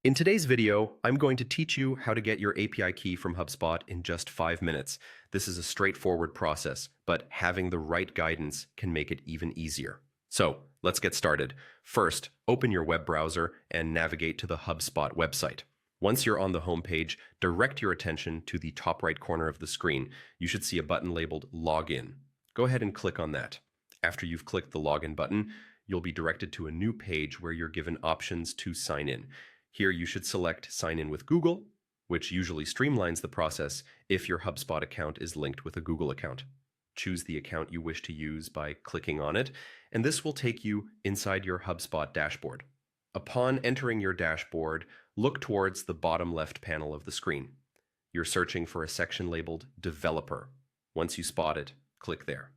In today's video, I'm going to teach you how to get your API key from HubSpot in just 5 minutes. This is a straightforward process, but having the right guidance can make it even easier. So let's get started. First, open your web browser and navigate to the HubSpot website. Once you're on the homepage, direct your attention to the top right corner of the screen. You should see a button labeled Login. Go ahead and click on that. After you've clicked the Login button, you'll be directed to a new page where you're given options to sign in. Here you should select Sign in with Google, which usually streamlines the process if your HubSpot account is linked with a Google account. Choose the account you wish to use by clicking on it, and this will take you inside your HubSpot dashboard. Upon entering your dashboard, look towards the bottom left panel of the screen. You're searching for a section labeled Developer. Once you spot it, click there.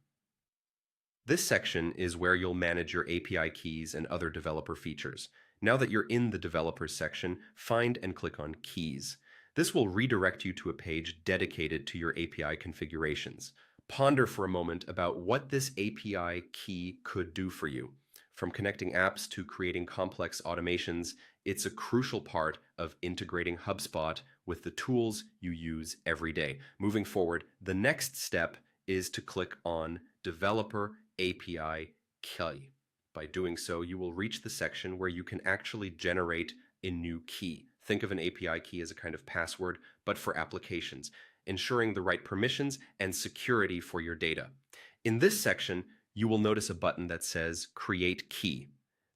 This section is where you'll manage your API keys and other developer features. Now that you're in the Developers section, find and click on Keys. This will redirect you to a page dedicated to your API configurations. Ponder for a moment about what this API key could do for you. From connecting apps to creating complex automations, it's a crucial part of integrating HubSpot with the tools you use every day. Moving forward, the next step is to click on Developer API Key. By doing so, you will reach the section where you can actually generate a new key. Think of an API key as a kind of password, but for applications, ensuring the right permissions and security for your data. In this section, you will notice a button that says Create Key.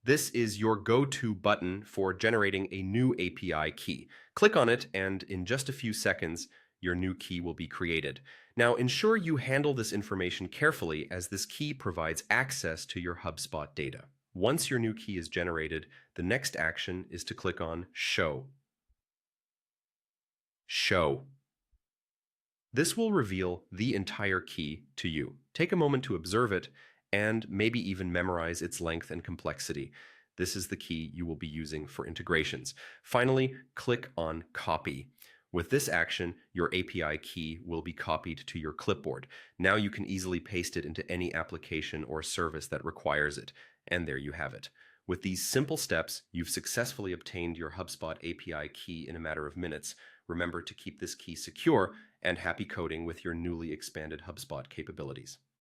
This is your go-to button for generating a new API key. Click on it, and in just a few seconds, your new key will be created. Now, ensure you handle this information carefully, as this key provides access to your HubSpot data. Once your new key is generated, the next action is to click on Show. Show. This will reveal the entire key to you. Take a moment to observe it and maybe even memorize its length and complexity. This is the key you will be using for integrations. Finally, click on Copy. With this action, your API key will be copied to your clipboard. Now you can easily paste it into any application or service that requires it. And there you have it. With these simple steps, you've successfully obtained your HubSpot API key in a matter of minutes. Remember to keep this key secure, and happy coding with your newly expanded HubSpot capabilities.